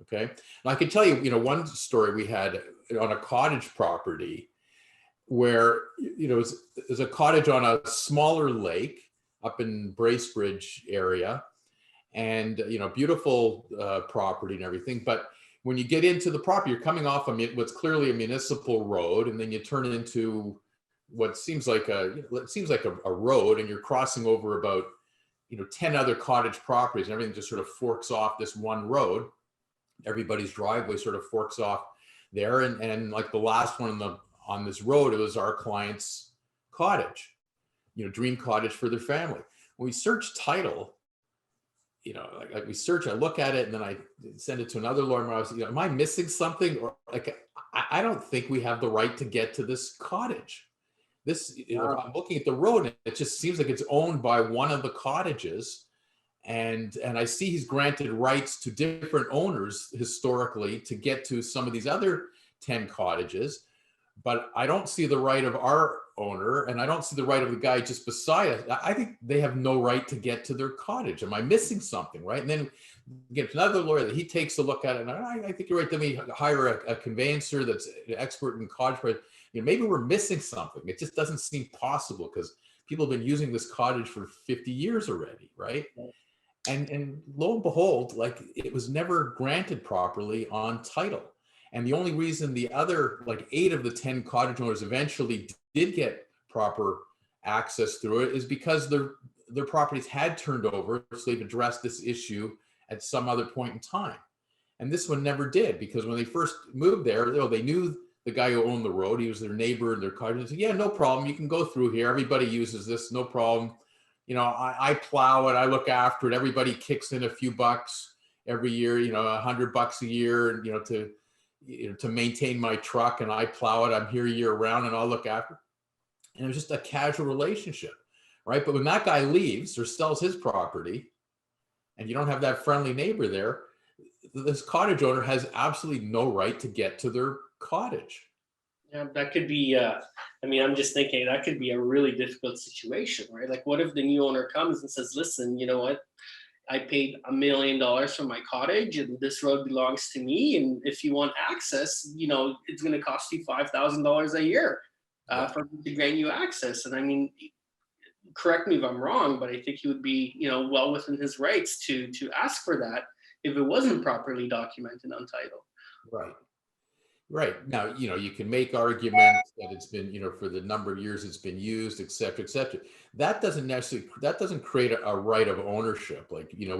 Okay. And I can tell you, one story we had on a cottage property where, there's a cottage on a smaller lake up in Bracebridge area, and, beautiful property and everything. But when you get into the property, you're coming off what's clearly a municipal road, and then you turn into what seems like a road, and you're crossing over about, 10 other cottage properties, and everything just sort of forks off this one road. Everybody's driveway sort of forks off there. And like the last one on this road, it was our client's cottage, dream cottage for their family. When we search title, like we search, I look at it, and then I send it to another lawyer. I was, am I missing something? Or like, I don't think we have the right to get to this cottage. This, I'm looking at the road, and it just seems like it's owned by one of the cottages. And I see he's granted rights to different owners historically to get to some of these other 10 cottages. But I don't see the right of our owner, and I don't see the right of the guy just beside us. I think they have no right to get to their cottage. Am I missing something, right? And then get another lawyer that he takes a look at it, and I think you're right. Then we hire a conveyancer that's an expert in cottage, but maybe we're missing something. It just doesn't seem possible because people have been using this cottage for 50 years already, right? And lo and behold, like, it was never granted properly on title. And the only reason the other, like 8 of the 10 cottage owners eventually did get proper access through it is because their properties had turned over, so they've addressed this issue at some other point in time. And this one never did, because when they first moved there, they knew the guy who owned the road. He was their neighbor and their cottage. They said, yeah, no problem. You can go through here. Everybody uses this, no problem. I plow it. I look after it. Everybody kicks in a few bucks every year, $100 a year, to maintain my truck, and I plow it. I'm here year round, and I'll look after it. And it was just a casual relationship, right? But when that guy leaves or sells his property, and you don't have that friendly neighbor there, this cottage owner has absolutely no right to get to their cottage. Yeah, that could be, I'm just thinking that could be a really difficult situation, right? Like, what if the new owner comes and says, listen, you know what? I paid $1 million for my cottage, and this road belongs to me. And if you want access, it's going to cost you $5,000 a year for me to grant you access. And correct me if I'm wrong, but I think he would be, well within his rights to ask for that. if it wasn't properly documented on title. Right. Right. Now, you can make arguments that it's been, for the number of years it's been used, et cetera, et cetera. That doesn't create a right of ownership. Like, you're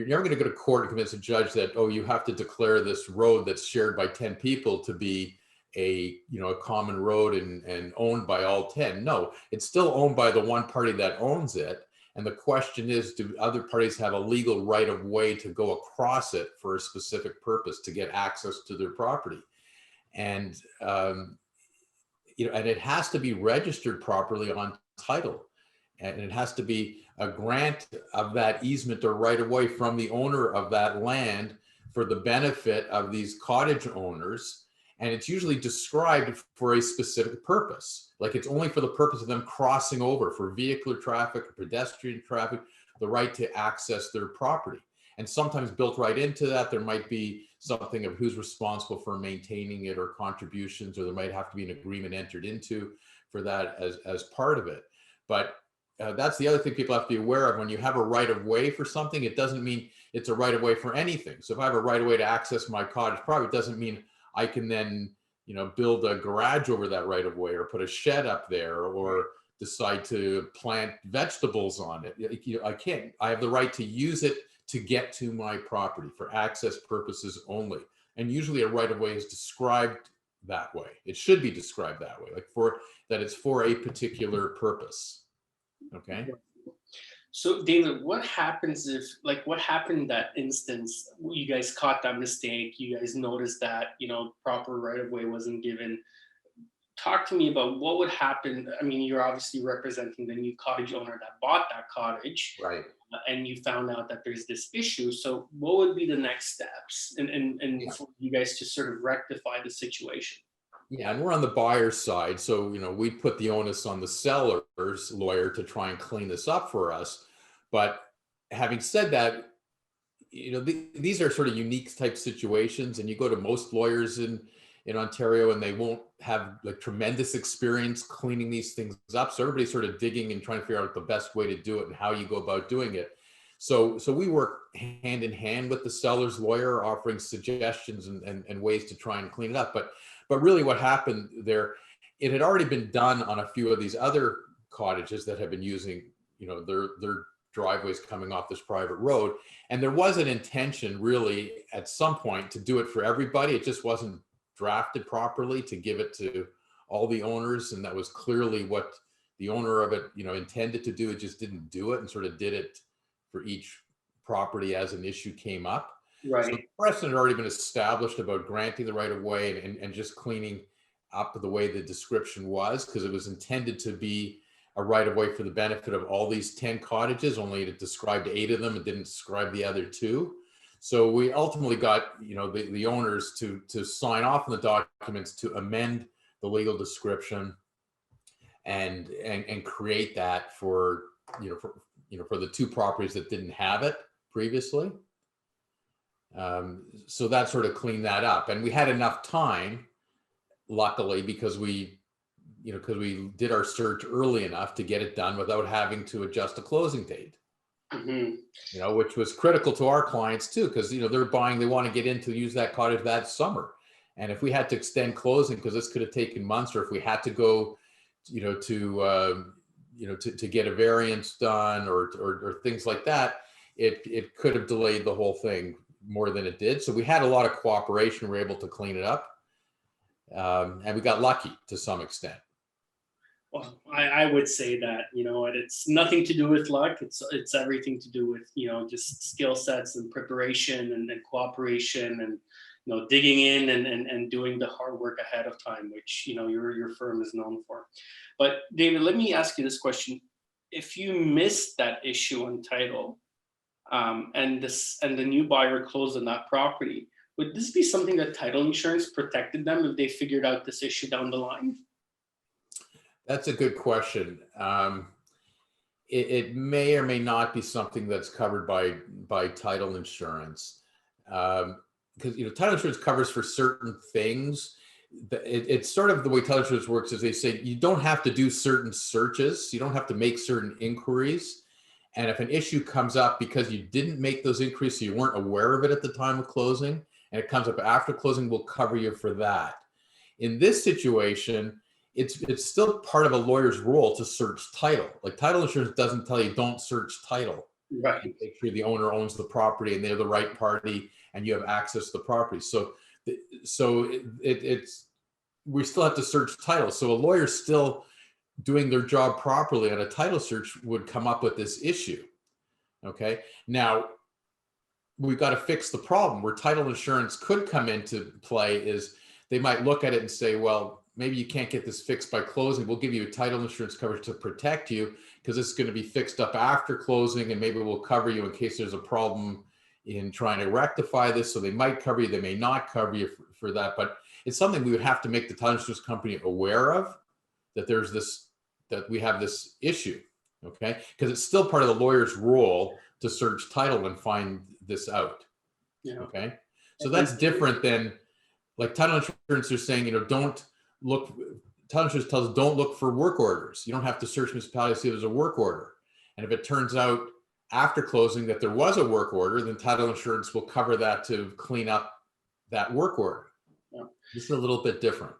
never going to go to court and convince a judge that, oh, you have to declare this road that's shared by 10 people to be a common road and owned by all 10. No, it's still owned by the one party that owns it. And the question is, do other parties have a legal right of way to go across it for a specific purpose to get access to their property? And, and it has to be registered properly on title. And it has to be a grant of that easement or right of way from the owner of that land for the benefit of these cottage owners. And it's usually described for a specific purpose. Like it's only for the purpose of them crossing over for vehicular traffic, or pedestrian traffic, the right to access their property. And sometimes built right into that, there might be something of who's responsible for maintaining it or contributions, or there might have to be an agreement entered into for that as part of it. But that's the other thing people have to be aware of. When you have a right of way for something, it doesn't mean it's a right of way for anything. So if I have a right of way to access my cottage property, it doesn't mean I can then, build a garage over that right of way or put a shed up there or decide to plant vegetables on it. I can't. I have the right to use it to get to my property for access purposes only. And usually a right of way is described that way. It should be described that way, like that it's for a particular purpose. Okay. So David, what happens what happened in that instance? You guys caught that mistake. You guys noticed that, proper right of way wasn't given. Talk to me about what would happen. I mean, you're obviously representing the new cottage owner that bought that cottage. Right. And you found out that there's this issue. So what would be the next steps for you guys to sort of rectify the situation? Yeah, and we're on the buyer's side. So, we put the onus on the seller's lawyer to try and clean this up for us. But having said that, these are sort of unique type situations. And you go to most lawyers in Ontario and they won't have like tremendous experience cleaning these things up. So everybody's sort of digging and trying to figure out the best way to do it and how you go about doing it. So we work hand in hand with the seller's lawyer, offering suggestions and ways to try and clean it up. But really what happened there, it had already been done on a few of these other cottages that have been using, their driveways coming off this private road. And there was an intention really at some point to do it for everybody. It just wasn't drafted properly to give it to all the owners. And that was clearly what the owner of it, intended to do. It just didn't do it and sort of did it for each property as an issue came up. Right. So the precedent had already been established about granting the right of way and just cleaning up the way the description was, because it was intended to be a right of way for the benefit of all these 10 cottages, only it described 8 of them. It didn't describe the other 2. So we ultimately got, the owners to sign off on the documents to amend the legal description and create that for the 2 properties that didn't have it previously. So that sort of cleaned that up, and we had enough time, luckily, because we did our search early enough to get it done without having to adjust a closing date. Mm-hmm. Which was critical to our clients too, because they're buying, they want to get in to use that cottage that summer, and if we had to extend closing because this could have taken months, or if we had to go, to get a variance done or things like that, it could have delayed the whole thing more than it did. So we had a lot of cooperation. We were able to clean it up. And we got lucky to some extent. Well, I would say that, it's nothing to do with luck. It's everything to do with, just skill sets and preparation and cooperation and, digging in and doing the hard work ahead of time, which, your firm is known for. But David, let me ask you this question. If you missed that issue on title, and the new buyer closed on that property, would this be something that title insurance protected them if they figured out this issue down the line? That's a good question. It may or may not be something that's covered by title insurance, because title insurance covers for certain things. It's sort of the way title insurance works is they say you don't have to do certain searches, you don't have to make certain inquiries. And if an issue comes up because you didn't make those increases, you weren't aware of it at the time of closing, and it comes up after closing, we'll cover you for that. In this situation, it's still part of a lawyer's role to search title. Like title insurance doesn't tell you don't search title. Right. Make sure the owner owns the property and they're the right party and you have access to the property. So it's we still have to search title. So a lawyer's still doing their job properly on a title search would come up with this issue. Okay. Now we've got to fix the problem where title insurance could come into play is they might look at it and say, well, maybe you can't get this fixed by closing. We'll give you a title insurance coverage to protect you because it's going to be fixed up after closing, and maybe we'll cover you in case there's a problem in trying to rectify this. So they might cover you, they may not cover you for that, but it's something we would have to make the title insurance company aware of, that there's this, that we have this issue, okay? Because it's still part of the lawyer's role to search title and find this out, okay? So that's different than, like title insurance are saying, you know, don't look, title insurance tells us don't look for work orders. You don't have to search municipality to see if there's a work order. And if it turns out after closing that there was a work order, then title insurance will cover that to clean up that work order. Yeah. This is a little bit different.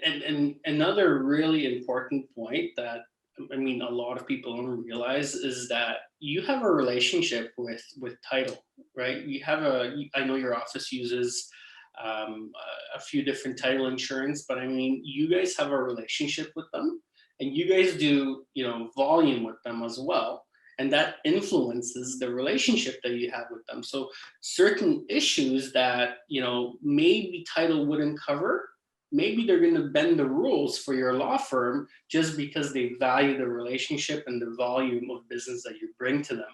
And another really important point that, I mean, a lot of people don't realize is that you have a relationship with title, right? You have I know your office uses a few different title insurance, but I mean, you guys have a relationship with them, and you guys do, you know, volume with them as well. And that influences the relationship that you have with them. So certain issues that, you know, maybe title wouldn't cover, maybe they're going to bend the rules for your law firm just because they value the relationship and the volume of business that you bring to them.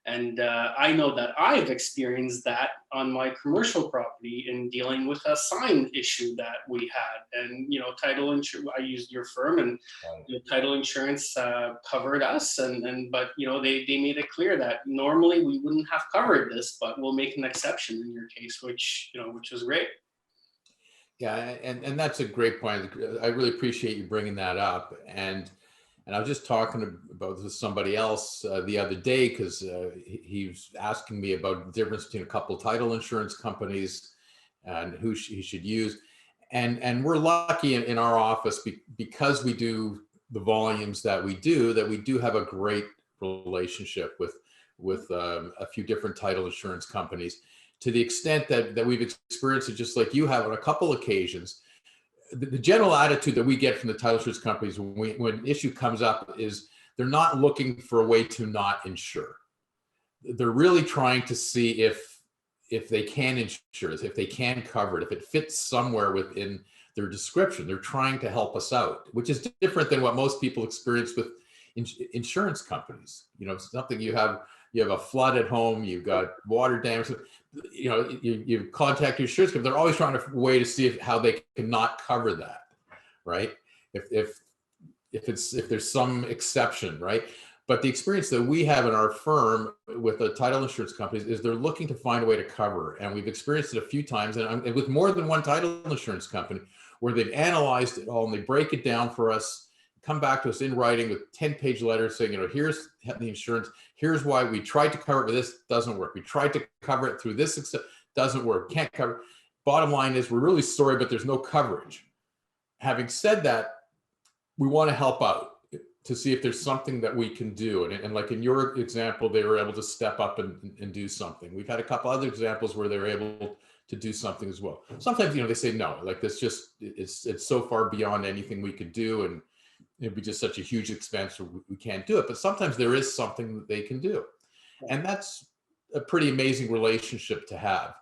And I know that I've experienced that on my commercial property in dealing with a sign issue that we had. And, you know, title insurance, I used your firm, and the title insurance covered us. But, you know, they made it clear that normally we wouldn't have covered this, but we'll make an exception in your case, which was great. Yeah, and that's a great point. I really appreciate you bringing that up. And I was just talking about this with somebody else the other day because he was asking me about the difference between a couple of title insurance companies and who he should use. And we're lucky in our office because we do the volumes that we do have a great relationship with a few different title insurance companies, to the extent that we've experienced it just like you have on a couple occasions. The general attitude that we get from the title insurance companies when an issue comes up is they're not looking for a way to not insure. They're really trying to see if they can insure, if they can cover it, if it fits somewhere within their description. They're trying to help us out, which is different than what most people experience with insurance companies. You know, something you have a flood at home, you've got water damage, you know, you contact your insurance company. They're always trying to find a way to see how they can not cover that, right? If there's some exception, right? But the experience that we have in our firm with the title insurance companies is they're looking to find a way to cover. And we've experienced it a few times, and with more than one title insurance company, where they've analyzed it all and they break it down for us, come back to us in writing with 10-page letters saying, you know, here's the insurance, here's why we tried to cover it, but this doesn't work. We tried to cover it through this, doesn't work, can't cover it. Bottom line is, we're really sorry, but there's no coverage. Having said that, we want to help out to see if there's something that we can do. And like in your example, they were able to step up and do something. We've had a couple other examples where they were able to do something as well. Sometimes, you know, they say, no, like this just, it's so far beyond anything we could do. And it'd be just such a huge expense, we can't do it. But sometimes there is something that they can do. And that's a pretty amazing relationship to have.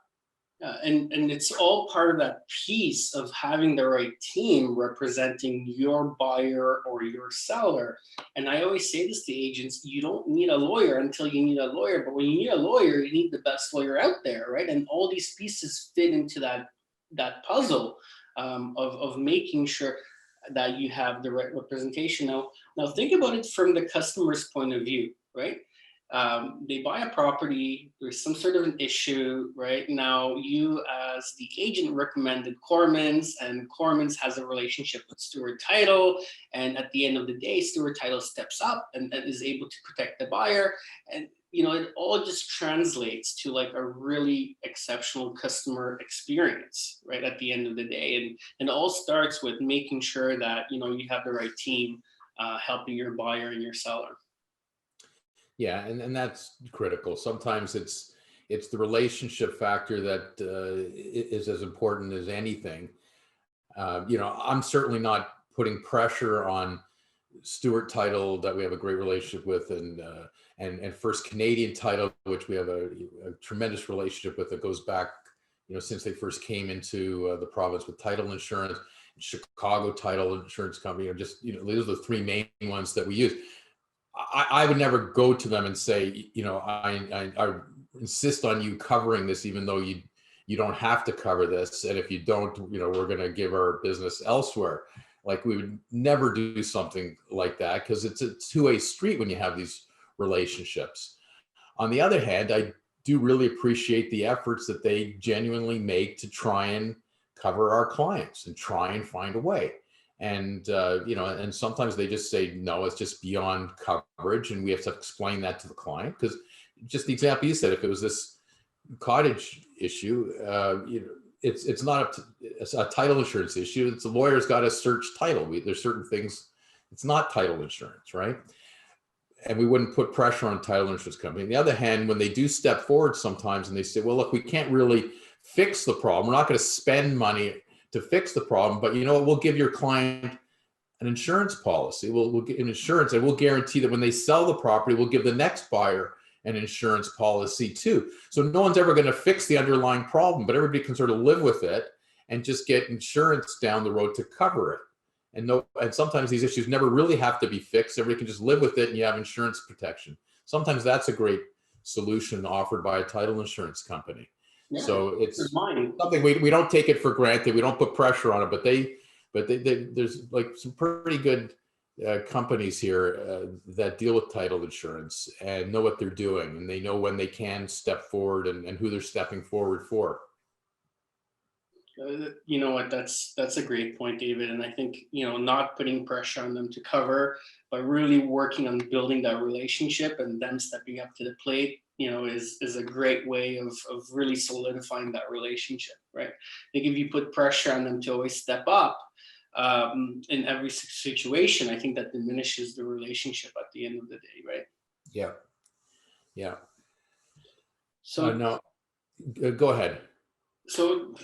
And it's all part of that piece of having the right team representing your buyer or your seller. And I always say this to agents, you don't need a lawyer until you need a lawyer. But when you need a lawyer, you need the best lawyer out there, right? And all these pieces fit into that puzzle of making sure that you have the right representation. Now think about it from the customer's point of view, right? They buy a property, there's some sort of an issue, right? Now, you as the agent recommended Kormans, and Kormans has a relationship with Stewart Title. And at the end of the day, Stewart Title steps up and is able to protect the buyer. And it all just translates to like a really exceptional customer experience, right? At the end of the day. And it all starts with making sure that, you have the right team helping your buyer and your seller. Yeah, and that's critical. Sometimes it's the relationship factor that is as important as anything. I'm certainly not putting pressure on Stewart Title that we have a great relationship with, and First Canadian Title, which we have a tremendous relationship with that goes back, since they first came into the province with title insurance. Chicago Title Insurance Company, those are the three main ones that we use. I would never go to them and say, I insist on you covering this, even though you don't have to cover this. And if you don't, we're going to give our business elsewhere. Like, we would never do something like that, because it's a two-way street when you have these relationships. On the other hand, I do really appreciate the efforts that they genuinely make to try and cover our clients and try and find a way. And, and sometimes they just say, no, it's just beyond coverage. And we have to explain that to the client, because just the example you said, if it was this cottage issue, it's not a title insurance issue. It's the lawyer's got to search title. There's certain things, it's not title insurance, right? And we wouldn't put pressure on title insurance company. On the other hand, when they do step forward sometimes and they say, well, look, we can't really fix the problem. We're not going to spend money to fix the problem, but we'll give your client an insurance policy. We'll get an insurance, and we'll guarantee that when they sell the property, we'll give the next buyer an insurance policy too. So no one's ever going to fix the underlying problem, but everybody can sort of live with it and just get insurance down the road to cover it. And sometimes these issues never really have to be fixed. Everybody can just live with it, and you have insurance protection. Sometimes that's a great solution offered by a title insurance company. Yeah, so it's something we don't take it for granted. We don't put pressure on it, but there's like some pretty good companies here that deal with title insurance and know what they're doing, and they know when they can step forward and who they're stepping forward for. You know what, that's a great point, David. And I think, not putting pressure on them to cover, but really working on building that relationship and them stepping up to the plate, is a great way of really solidifying that relationship, right? I think if you put pressure on them to always step up in every situation, I think that diminishes the relationship at the end of the day, right? Yeah. So no, go ahead. So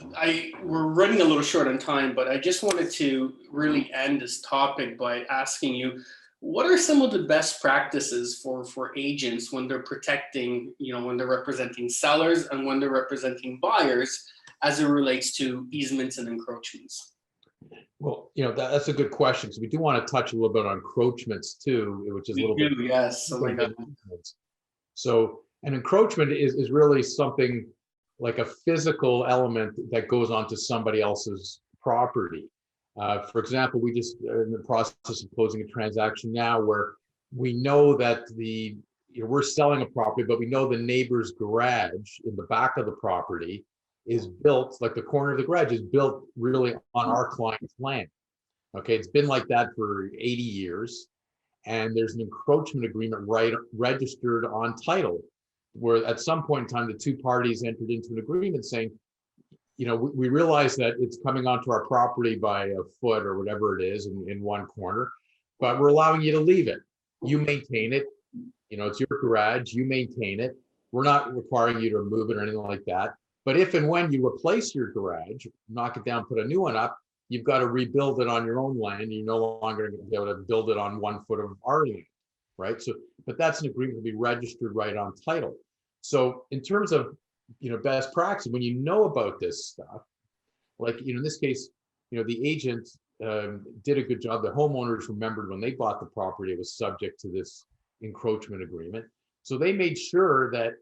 we're running a little short on time, but I just wanted to really end this topic by asking you, what are some of the best practices for agents when they're protecting, when they're representing sellers and when they're representing buyers as it relates to easements and encroachments? Well, that's a good question, because we do want to touch a little bit on encroachments too, which is a little bit. Yes. Oh my God. So an encroachment is really something like a physical element that goes onto somebody else's property. For example, we just are in the process of closing a transaction now where we know that we're selling a property, but we know the neighbor's garage in the back of the property is built, like the corner of the garage is built really on our client's land. Okay, it's been like that for 80 years. And there's an encroachment agreement registered on title, where at some point in time, the two parties entered into an agreement saying, we realize that it's coming onto our property by a foot or whatever it is in one corner, but we're allowing you to leave it. You maintain it. It's your garage. You maintain it. We're not requiring you to move it or anything like that. But if and when you replace your garage, knock it down, put a new one up, you've got to rebuild it on your own land. You're no longer going to be able to build it on 1 foot of our land, right? So, but that's an agreement to be registered right on title. So in terms of, best practice, when you know about this stuff, like, in this case, the agent did a good job. The homeowners remembered when they bought the property, it was subject to this encroachment agreement. So they made sure that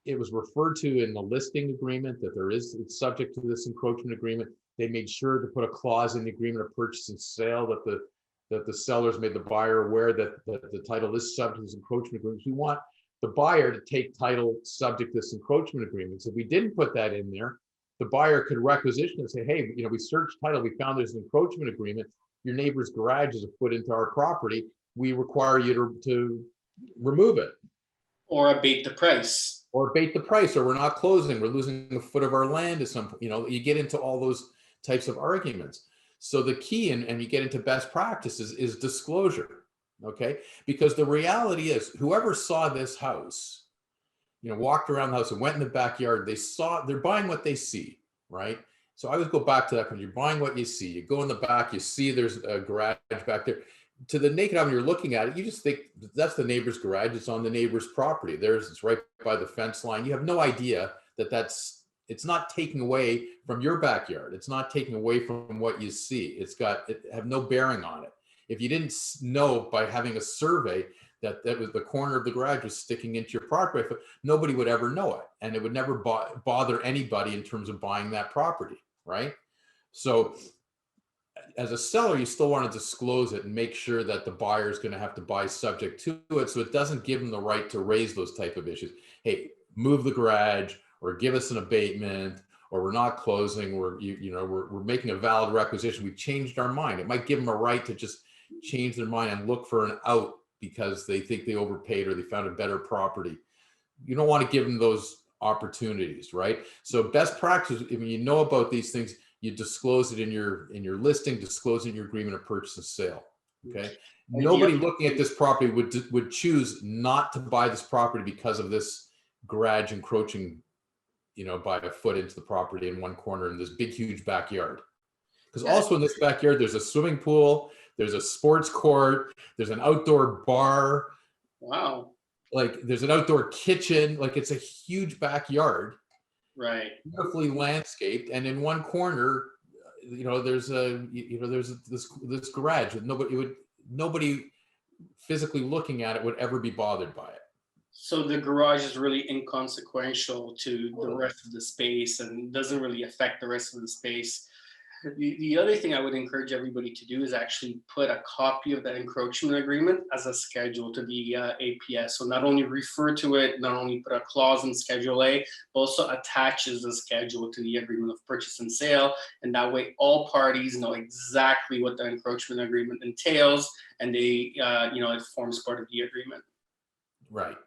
it was referred to in the listing agreement that it's subject to this encroachment agreement. They made sure to put a clause in the agreement of purchase and sale that the sellers made the buyer aware that the title is subject to this encroachment agreement. We want the buyer to take title subject to this encroachment agreement. So if we didn't put that in there, the buyer could requisition and say, hey, we searched title, we found there's an encroachment agreement. Your neighbor's garage is a foot into our property. We require you to remove it. Or abate the price. Or abate the price, or we're not closing, we're losing a foot of our land at some point. You get into all those types of arguments. So the key, and you get into best practices, is disclosure, okay? Because the reality is, whoever saw this house, walked around the house and went in the backyard, they're buying what they see, right? So I always go back to that, when you're buying what you see. You go in the back, you see there's a garage back there. To the naked eye, when you're looking at it, you just think that's the neighbor's garage. It's on the neighbor's property. It's right by the fence line. You have no idea it's not taking away from your backyard. It's not taking away from what you see. It have no bearing on it. If you didn't know by having a survey that was the corner of the garage was sticking into your property, nobody would ever know it. And it would never bother anybody in terms of buying that property, right? So as a seller, you still want to disclose it and make sure that the buyer is going to have to buy subject to it, so it doesn't give them the right to raise those type of issues. Hey, move the garage, or give us an abatement, or we're not closing. We're making a valid requisition. We've changed our mind. It might give them a right to just change their mind and look for an out because they think they overpaid or they found a better property. You don't want to give them those opportunities, right? So best practice, if you know about these things, you disclose it in your listing, disclose it in your agreement of purchase and sale. Okay. Nobody looking at this property would choose not to buy this property because of this garage encroaching, by a foot into the property in one corner in this big, huge backyard. Because also in this backyard, there's a swimming pool, there's a sports court, there's an outdoor bar. Wow. Like there's an outdoor kitchen. Like it's a huge backyard. Right. Beautifully landscaped, and in one corner, there's this garage that nobody physically looking at it would ever be bothered by it. So the garage is really inconsequential to the rest of the space and doesn't really affect the rest of the space. The other thing I would encourage everybody to do is actually put a copy of the encroachment agreement as a schedule to the APS. So not only refer to it, not only put a clause in Schedule A, but also attaches the schedule to the agreement of purchase and sale. And that way all parties know exactly what the encroachment agreement entails, and they, it forms part of the agreement. Right.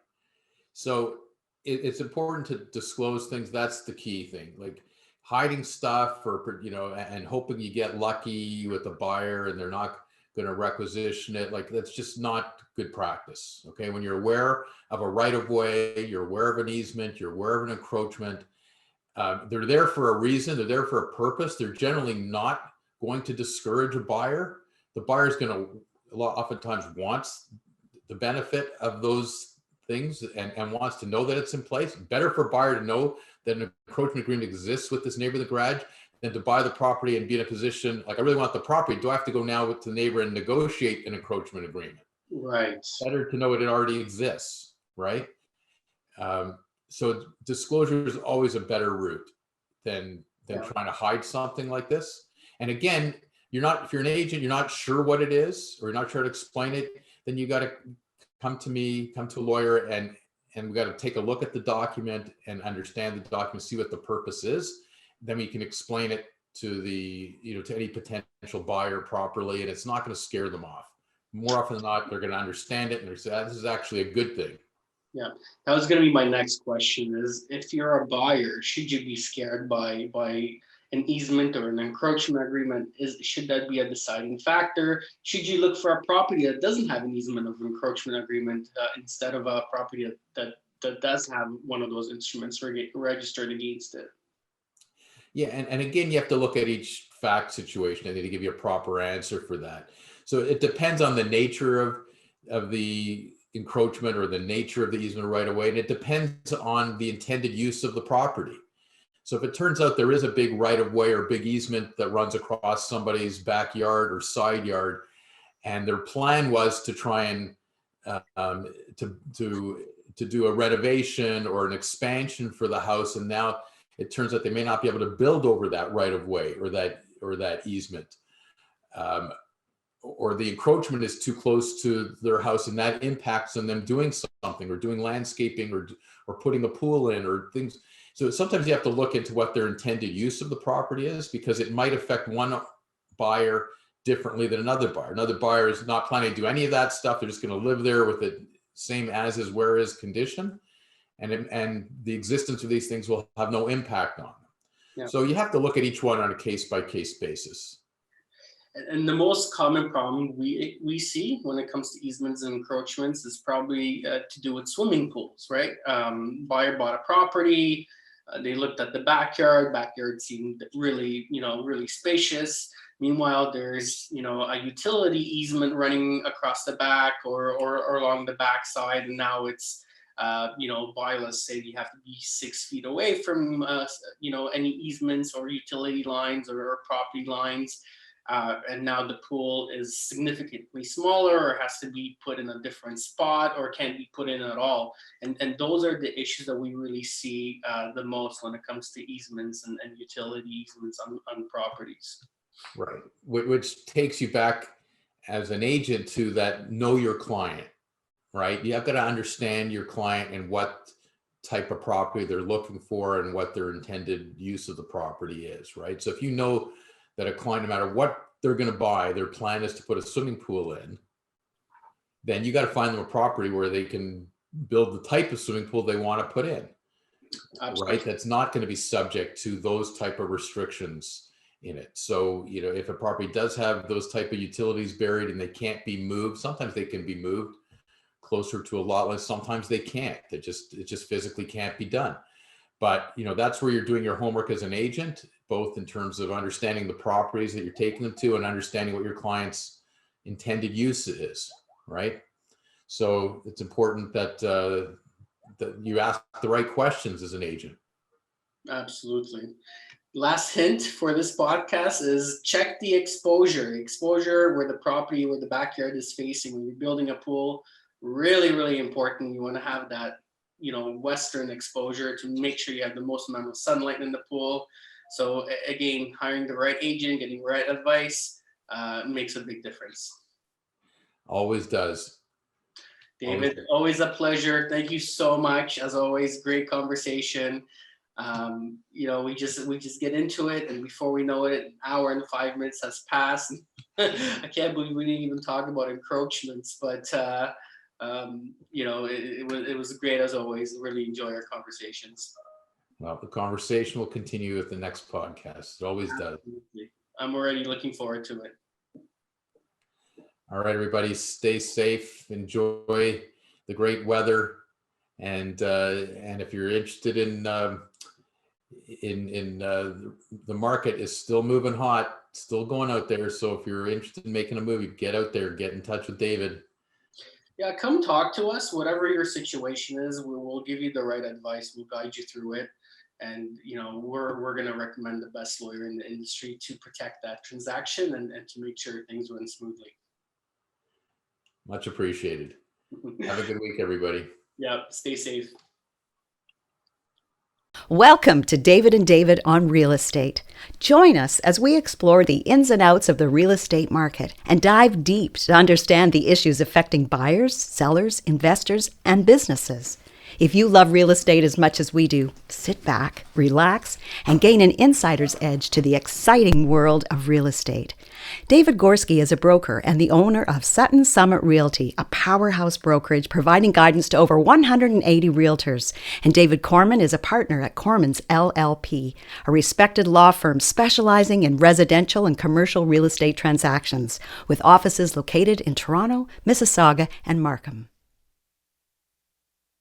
So it's important to disclose things. That's the key thing. Like hiding stuff and hoping you get lucky with the buyer and they're not going to requisition it. Like that's just not good practice. Okay. When you're aware of a right of way, you're aware of an easement, you're aware of an encroachment. They're there for a reason. They're there for a purpose. They're generally not going to discourage a buyer. The buyer's going to oftentimes wants the benefit of those things and wants to know that it's in place. Better for a buyer to know that an encroachment agreement exists with this neighbor of the garage than to buy the property and be in a position like, I really want the property. Do I have to go now with the neighbor and negotiate an encroachment agreement? Right. Better to know it already exists, right? So disclosure is always a better route than trying to hide something like this. And again, if you're an agent, you're not sure what it is, or you're not sure to explain it, then you got to come to me, come to a lawyer, and we got to take a look at the document and understand the document, see what the purpose is. Then we can explain it to to any potential buyer properly, and it's not going to scare them off. More often than not, they're going to understand it and they're saying, this is actually a good thing. Yeah, that was going to be my next question, is if you're a buyer, should you be scared by an easement or an encroachment agreement? Should that be a deciding factor? Should you look for a property that doesn't have an easement of encroachment agreement instead of a property that does have one of those instruments registered against it? Yeah, and again, you have to look at each fact situation. I need to give you a proper answer for that. So it depends on the nature of the encroachment or the nature of the easement right away, and it depends on the intended use of the property. So if it turns out there is a big right of way or big easement that runs across somebody's backyard or side yard, and their plan was to try and to do a renovation or an expansion for the house, and now it turns out they may not be able to build over that right of way or that easement, or the encroachment is too close to their house and that impacts on them doing something or doing landscaping or putting a pool in or things. So sometimes you have to look into what their intended use of the property is, because it might affect one buyer differently than another buyer. Another buyer is not planning to do any of that stuff. They're just going to live there with the same as is, where is condition. And the existence of these things will have no impact on them. Yeah. So you have to look at each one on a case-by-case basis. And the most common problem we see when it comes to easements and encroachments is probably to do with swimming pools, right? Buyer bought a property, they looked at the backyard seemed really, really spacious. Meanwhile, there's, a utility easement running across the back or along the backside, and now it's bylaws say you have to be 6 feet away from, any easements or utility lines or property lines. And now the pool is significantly smaller or has to be put in a different spot or can't be put in at all. And those are the issues that we really see the most when it comes to easements and utility easements on properties. Right, which takes you back as an agent to that know your client, right? You have got to understand your client and what type of property they're looking for and what their intended use of the property is, right? So if you know that a client, no matter what they're going to buy, their plan is to put a swimming pool in, then you got to find them a property where they can build the type of swimming pool they want to put in. Absolutely. Right? That's not going to be subject to those type of restrictions in it. So, if a property does have those type of utilities buried and they can't be moved, sometimes they can be moved closer to a lot line. Sometimes they can't. It just physically can't be done. But, that's where you're doing your homework as an agent, both in terms of understanding the properties that you're taking them to and understanding what your client's intended use is, right? So it's important that that you ask the right questions as an agent. Absolutely. Last hint for this podcast is check the exposure where the backyard is facing. When you're building a pool, really, really important. You want to have that, western exposure to make sure you have the most amount of sunlight in the pool. So again, hiring the right agent, getting the right advice makes a big difference. Always does. David, always a pleasure. Thank you so much. As always, great conversation. We just get into it, and before we know it, an hour and 5 minutes has passed. I can't believe we didn't even talk about encroachments, but it was great as always. Really enjoy our conversations. Well, the conversation will continue with the next podcast. It always does. I'm already looking forward to it. All right, everybody, stay safe. Enjoy the great weather, and if you're interested in the market is still moving hot, still going out there. So if you're interested in making a move, get out there, get in touch with David. Yeah, come talk to us. Whatever your situation is, we'll give you the right advice. We'll guide you through it. And, we're going to recommend the best lawyer in the industry to protect that transaction and to make sure things run smoothly. Much appreciated. Have a good week, everybody. Yeah, stay safe. Welcome to David and David on Real Estate. Join us as we explore the ins and outs of the real estate market and dive deep to understand the issues affecting buyers, sellers, investors, and businesses. If you love real estate as much as we do, sit back, relax, and gain an insider's edge to the exciting world of real estate. David Gorski is a broker and the owner of Sutton Summit Realty, a powerhouse brokerage providing guidance to over 180 realtors. And David Korman is a partner at Kormans LLP, a respected law firm specializing in residential and commercial real estate transactions, with offices located in Toronto, Mississauga, and Markham.